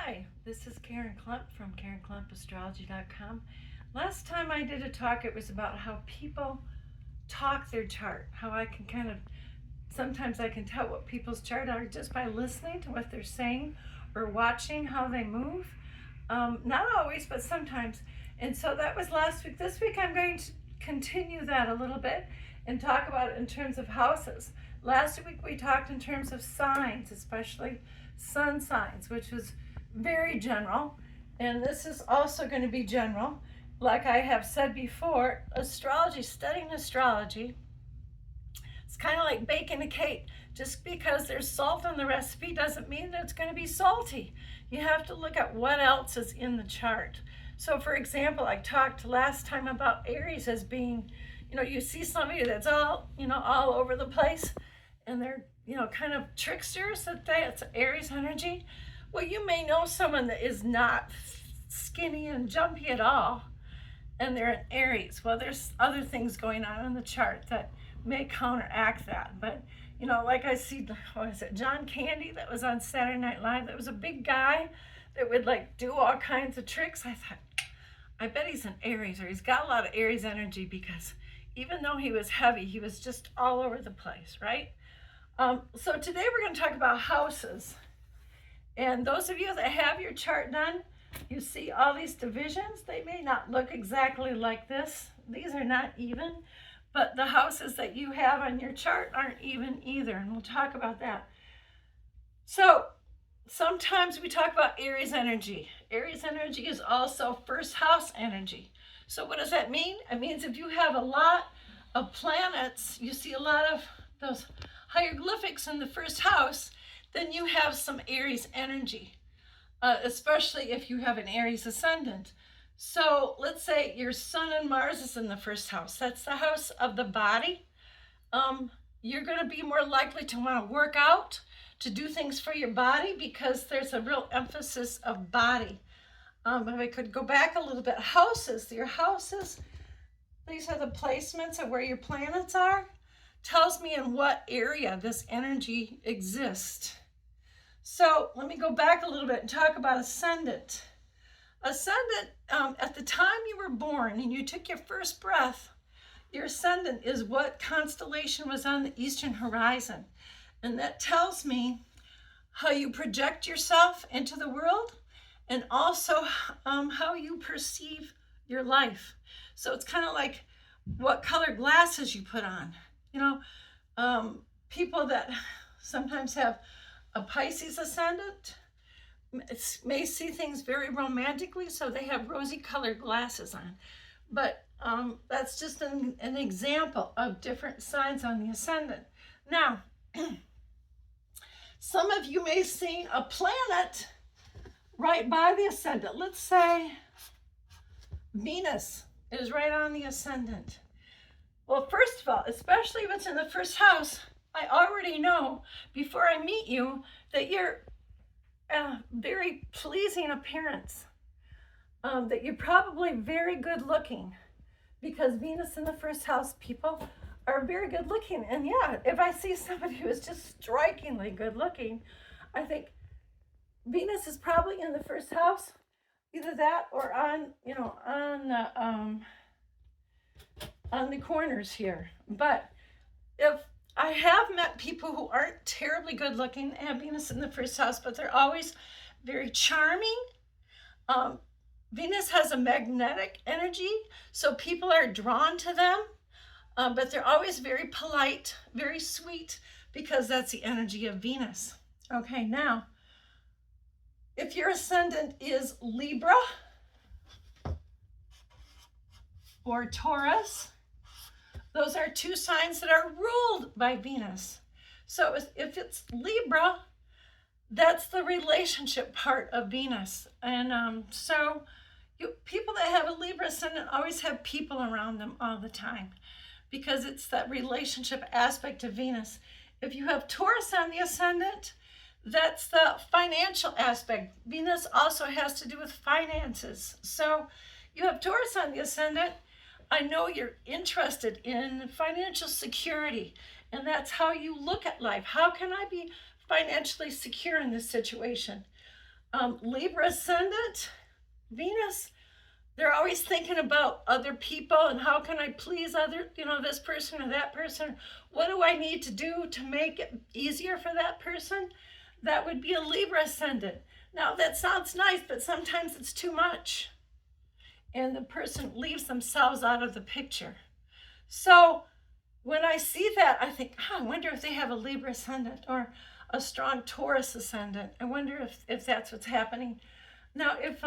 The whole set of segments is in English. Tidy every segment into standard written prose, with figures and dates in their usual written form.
Hi, this is Karen Klump from KarenKlumpAstrology.com. Last time I did a talk, it was about how people talk their chart, how I can sometimes I can tell what people's chart are just by listening to what they're saying or watching how they move. Not always, but sometimes. And so that was last week. This week I'm going to continue that a little bit and talk about it in terms of houses. Last week we talked in terms of signs, especially sun signs, which was very general. And this is also going to be general. Like I have said before, astrology, studying astrology, it's kind of like baking a cake. Just because there's salt in the recipe doesn't mean that it's going to be salty. You have to look at what else is in the chart. So for example, I talked last time about Aries as being, you see somebody that's all over the place and they're, kind of tricksters, that's Aries energy. Well, you may know someone that is not skinny and jumpy at all, and they're an Aries. Well, there's other things going on in the chart that may counteract that. But, like I see, what is it, John Candy that was on Saturday Night Live, that was a big guy that would do all kinds of tricks. I thought, I bet he's an Aries, or he's got a lot of Aries energy, because even though he was heavy, he was just all over the place, right? So today we're going to talk about houses. And those of you that have your chart done, you see all these divisions. They may not look exactly like this. These are not even, but the houses that you have on your chart aren't even either, and we'll talk about that. So sometimes we talk about Aries energy. Aries energy is also first house energy. So what does that mean? It means if you have a lot of planets, you see a lot of those hieroglyphics in the first house, then you have some Aries energy, especially if you have an Aries ascendant. So let's say your Sun and Mars is in the first house. That's the house of the body. You're going to be more likely to want to work out, to do things for your body, because there's a real emphasis of body. If I could go back a little bit, your houses, these are the placements of where your planets are, tells me in what area this energy exists. So let me go back a little bit and talk about ascendant. Ascendant, at the time you were born and you took your first breath, your ascendant is what constellation was on the eastern horizon. And that tells me how you project yourself into the world, and also how you perceive your life. So it's kind of like what color glasses you put on. People that sometimes have a Pisces ascendant may see things very romantically, so they have rosy colored glasses on. But that's just an example of different signs on the ascendant. Now, some of you may see a planet right by the ascendant. Let's say Venus is right on the ascendant. Well, first of all, especially if it's in the first house, I already know before I meet you that you're a very pleasing appearance, that you're probably very good looking, because Venus in the first house people are very good looking. And yeah, if I see somebody who is just strikingly good looking, I think Venus is probably in the first house, either that or on the corners here. But if I have met people who aren't terribly good looking, have Venus in the first house, but they're always very charming. Venus has a magnetic energy, so people are drawn to them, but they're always very polite, very sweet, because that's the energy of Venus. Okay, now, if your ascendant is Libra or Taurus, those are two signs that are ruled by Venus. So if it's Libra, that's the relationship part of Venus. And so people that have a Libra ascendant always have people around them all the time, because it's that relationship aspect of Venus. If you have Taurus on the ascendant, that's the financial aspect. Venus also has to do with finances. So you have Taurus on the ascendant, I know you're interested in financial security, and that's how you look at life. How can I be financially secure in this situation? Libra ascendant, Venus, they're always thinking about other people and how can I please this person or that person. What do I need to do to make it easier for that person? That would be a Libra ascendant. Now that sounds nice, but sometimes it's too much. And the person leaves themselves out of the picture. So when I see that, I think, I wonder if they have a Libra ascendant or a strong Taurus ascendant. I wonder if that's what's happening. Now, if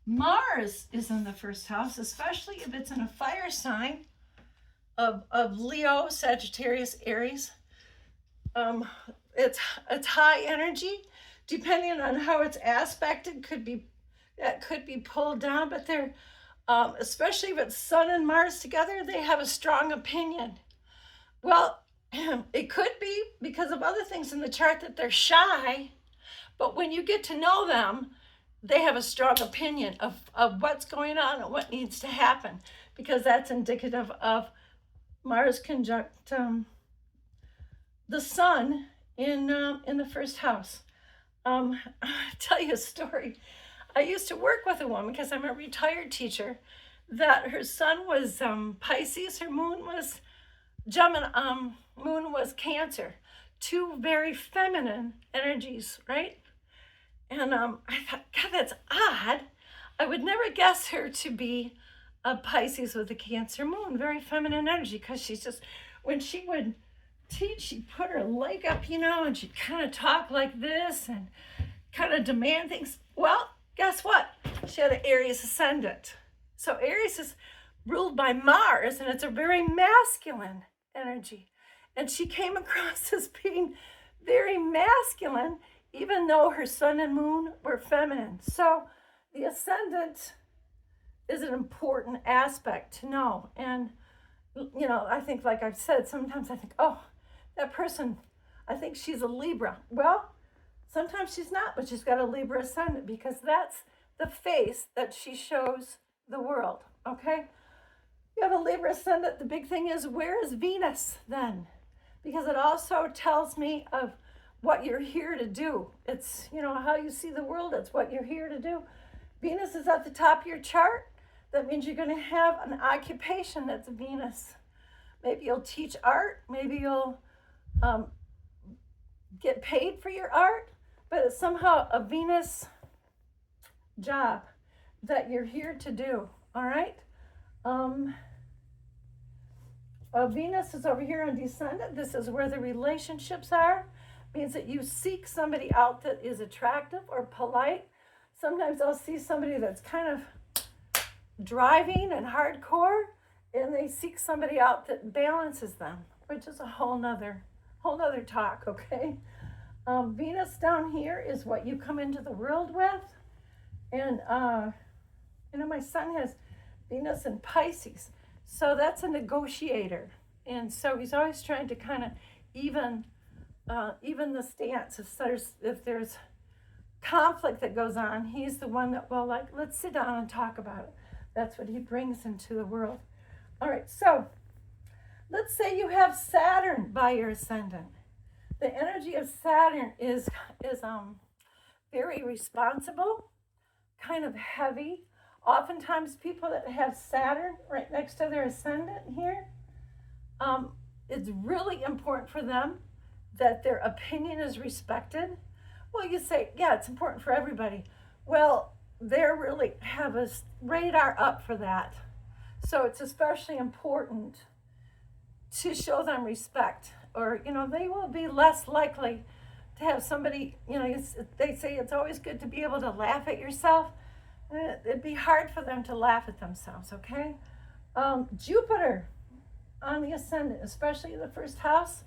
Mars is in the first house, especially if it's in a fire sign of Leo, Sagittarius, Aries, it's high energy. Depending on how it's aspected, could be pulled down. But they're especially if it's Sun and Mars together, they have a strong opinion. Well, it could be because of other things in the chart that they're shy, but when you get to know them, they have a strong opinion of what's going on and what needs to happen, because that's indicative of Mars conjunct the Sun in the first house. I'll tell you a story. I used to work with a woman, because I'm a retired teacher, that her sun was Pisces, her moon was Gemini, moon was Cancer. Two very feminine energies, right? And I thought, God, that's odd. I would never guess her to be a Pisces with a Cancer moon, very feminine energy, because she's just, when she would teach, she'd put her leg up, and she'd kind of talk like this and kind of demand things. Well, guess what? She had an Aries ascendant. So Aries is ruled by Mars, and it's a very masculine energy. And she came across as being very masculine, even though her sun and moon were feminine. So the ascendant is an important aspect to know. And, I think, like I've said, sometimes I think, oh, that person, I think she's a Libra. Well, sometimes she's not, but she's got a Libra ascendant, because that's the face that she shows the world, okay? You have a Libra ascendant, the big thing is, where is Venus then? Because it also tells me of what you're here to do. It's, how you see the world, it's what you're here to do. Venus is at the top of your chart. That means you're going to have an occupation that's Venus. Maybe you'll teach art, maybe you'll get paid for your art, but it's somehow a Venus job that you're here to do, all right? Venus is over here on descendant. This is where the relationships are. Means that you seek somebody out that is attractive or polite. Sometimes I'll see somebody that's kind of driving and hardcore, and they seek somebody out that balances them, which is a whole nother talk, okay? Venus down here is what you come into the world with. And, my son has Venus in Pisces. So that's a negotiator. And so he's always trying to kind of even the stance. If there's conflict that goes on, he's the one that will, like, let's sit down and talk about it. That's what he brings into the world. All right, so let's say you have Saturn by your ascendant. The energy of Saturn is very responsible, kind of heavy. Oftentimes people that have Saturn right next to their ascendant here, it's really important for them that their opinion is respected. Well, you say, yeah, it's important for everybody. Well, they really have a radar up for that. So it's especially important to show them respect, or, they will be less likely to have somebody, they say it's always good to be able to laugh at yourself. It'd be hard for them to laugh at themselves, okay? Jupiter on the ascendant, especially in the first house,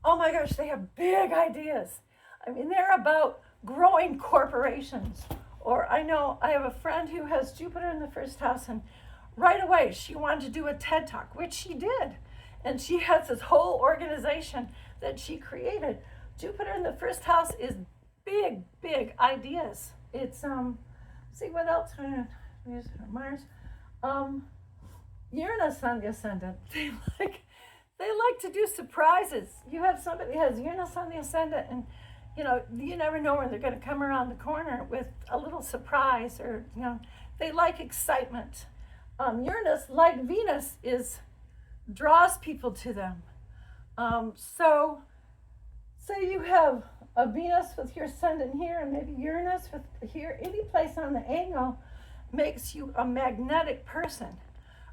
oh my gosh, they have big ideas. I mean, they're about growing corporations. Or I know I have a friend who has Jupiter in the first house, and right away she wanted to do a TED Talk, which she did. And she has this whole organization that she created. Jupiter in the first house is big, big ideas. It's, see what else? Mars. Uranus on the ascendant. They like to do surprises. You have somebody that has Uranus on the ascendant, and You never know when they're going to come around the corner with a little surprise, or they like excitement. Uranus, like Venus, is draws people to them. So say you have a Venus with your ascendant here, and maybe Uranus with here. Any place on the angle makes you a magnetic person,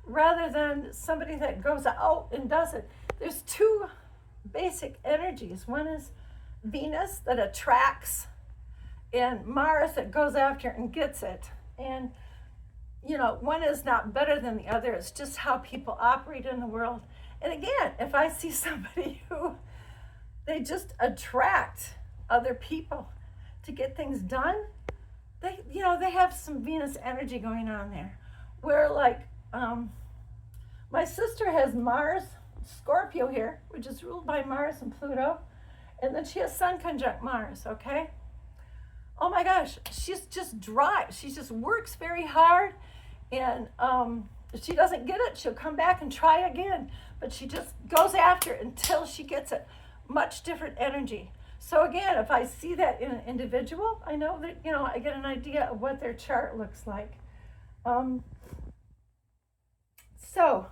rather than somebody that goes out and does it. There's two basic energies. One is Venus that attracts, and Mars that goes after and gets it. And one is not better than the other. It's just how people operate in the world. And again, if I see somebody who they just attract other people to get things done, they have some Venus energy going on there. Where my sister has Mars, Scorpio here, which is ruled by Mars and Pluto. And then she has Sun conjunct Mars, okay? Oh my gosh, she's just dry. She just works very hard. And if she doesn't get it, she'll come back and try again. But she just goes after it until she gets it. Much different energy. So again, if I see that in an individual, I know that, I get an idea of what their chart looks like. So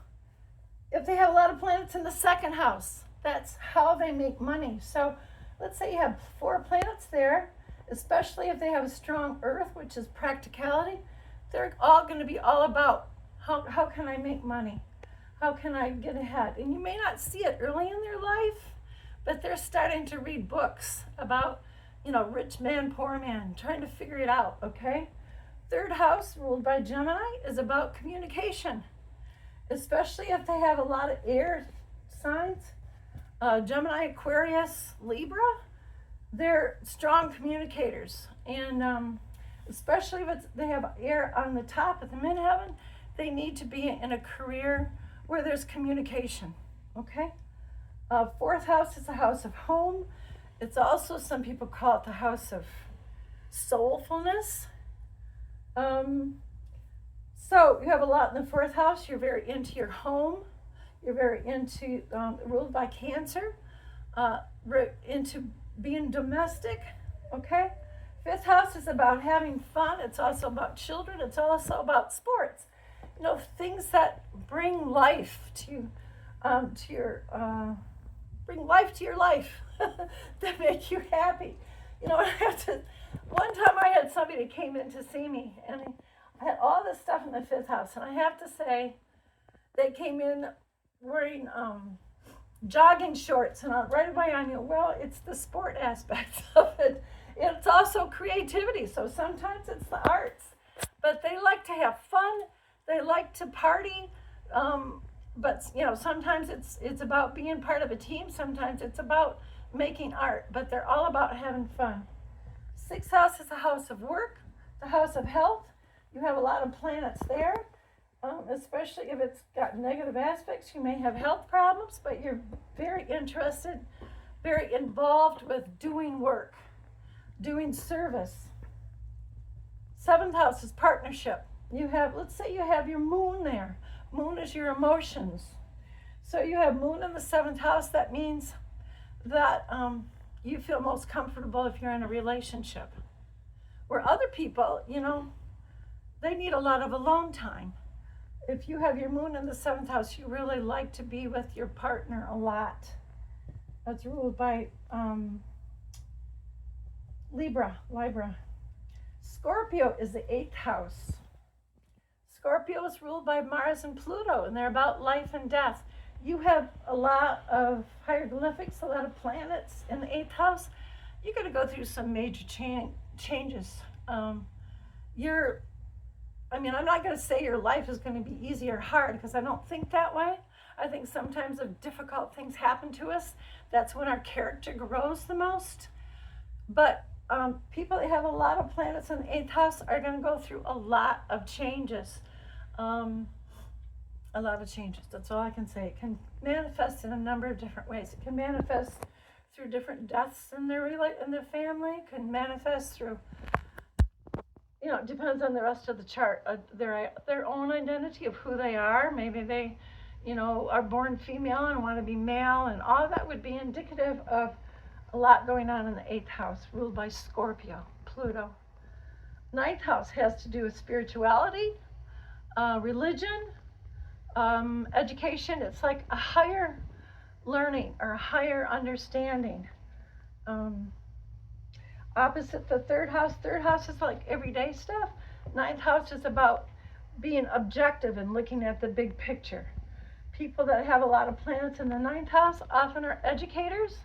if they have a lot of planets in the second house, that's how they make money. So let's say you have 4 planets there, especially if they have a strong Earth, which is practicality. They're all going to be all about how can I make money? How can I get ahead? And you may not see it early in their life, but they're starting to read books about, rich man, poor man, trying to figure it out, okay? Third house, ruled by Gemini, is about communication, especially if they have a lot of air signs. Gemini, Aquarius, Libra, they're strong communicators. And especially if they have air on the top of the midheaven, they need to be in a career where there's communication, okay? Fourth house is a house of home. It's also, some people call it the house of soulfulness. So you have a lot in the fourth house. You're very into your home. You're very into, ruled by Cancer, into being domestic, okay? Fifth house is about having fun. It's also about children. It's also about sports. Things that bring life to your life that make you happy. One time I had somebody that came in to see me, and I had all this stuff in the fifth house, and I have to say, they came in wearing jogging shorts, and right away I knew, well, it's the sport aspect of it. It's also creativity, so sometimes it's the arts. But they like to have fun, they like to party, but sometimes it's about being part of a team, sometimes it's about making art, but they're all about having fun. Sixth house is a house of work, the house of health. You have a lot of planets there. Especially if it's got negative aspects, you may have health problems, but you're very interested, very involved with doing work, doing service. Seventh house is partnership. Let's say you have your moon there. Moon is your emotions. So you have moon in the seventh house. That means that you feel most comfortable if you're in a relationship. Where other people, they need a lot of alone time. If you have your moon in the seventh house, you really like to be with your partner a lot. That's ruled by Libra. Scorpio is the eighth house. Scorpio is ruled by Mars and Pluto, and they're about life and death. You have a lot of hieroglyphics, a lot of planets in the eighth house. You're going to go through some major changes. I'm not going to say your life is going to be easy or hard, because I don't think that way. I think sometimes if difficult things happen to us, that's when our character grows the most. But people that have a lot of planets in the eighth house are going to go through a lot of changes. A lot of changes. That's all I can say. It can manifest in a number of different ways. It can manifest through different deaths in their family. It can manifest through, it depends on the rest of the chart. Their own identity of who they are. Maybe they, are born female and want to be male, and all of that would be indicative of a lot going on in the 8th house, ruled by Scorpio, Pluto. 9th house has to do with spirituality, religion, education. It's like a higher learning or a higher understanding. Opposite the 3rd house is like everyday stuff. 9th house is about being objective and looking at the big picture. People that have a lot of planets in the 9th house often are educators.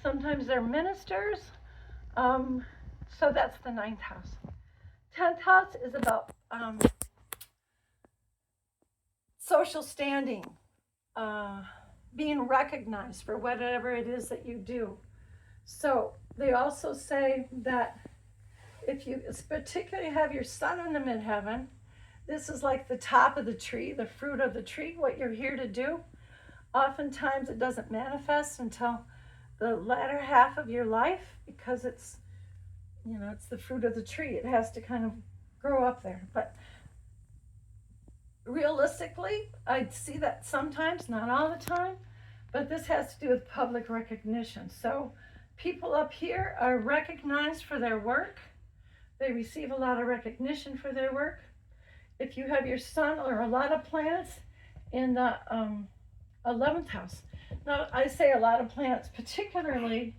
Sometimes they're ministers. So that's the 9th house. 10th house is about social standing, being recognized for whatever it is that you do. So they also say that if you particularly have your sun in the midheaven, this is like the top of the tree, the fruit of the tree, what you're here to do. Oftentimes it doesn't manifest until the latter half of your life because it's the fruit of the tree. It has to kind of grow up there. But realistically, I see that sometimes, not all the time, but this has to do with public recognition. So people up here are recognized for their work. They receive a lot of recognition for their work. If you have your sun or a lot of planets in the 11th house. Now, I say a lot of planets, particularly,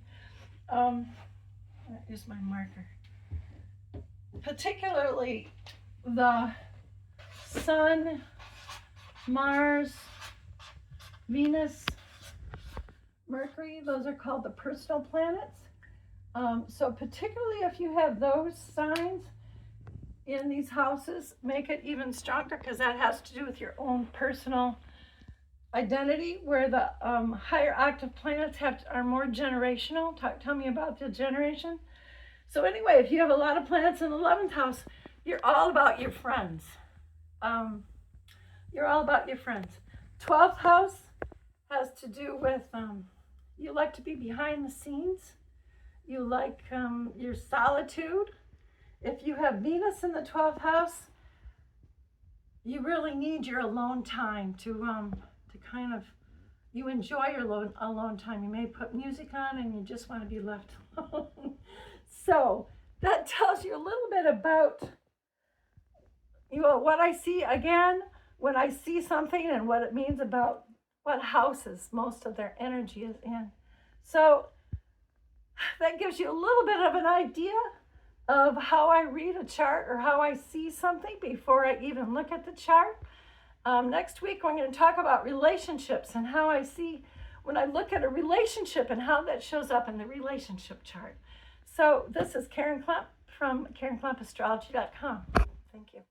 here's my marker, particularly the Sun, Mars, Venus, Mercury. Those are called the personal planets. So particularly if you have those signs in these houses, make it even stronger because that has to do with your own personal identity, where the higher octave planets are more generational. Tell me about the generation. So anyway, if you have a lot of planets in the 11th house, you're all about your friends. You're all about your friends. 12th house has to do with you like to be behind the scenes. You like your solitude. If you have Venus in the 12th house, you really need your alone time to kind of, you enjoy your alone time. You may put music on and you just want to be left alone. So that tells you a little bit about what I see again when I see something and what it means about what houses most of their energy is in. So that gives you a little bit of an idea of how I read a chart or how I see something before I even look at the chart. Next week, we're going to talk about relationships and how I see when I look at a relationship and how that shows up in the relationship chart. So this is Karen Klemp from KarenKlempAstrology.com. Thank you.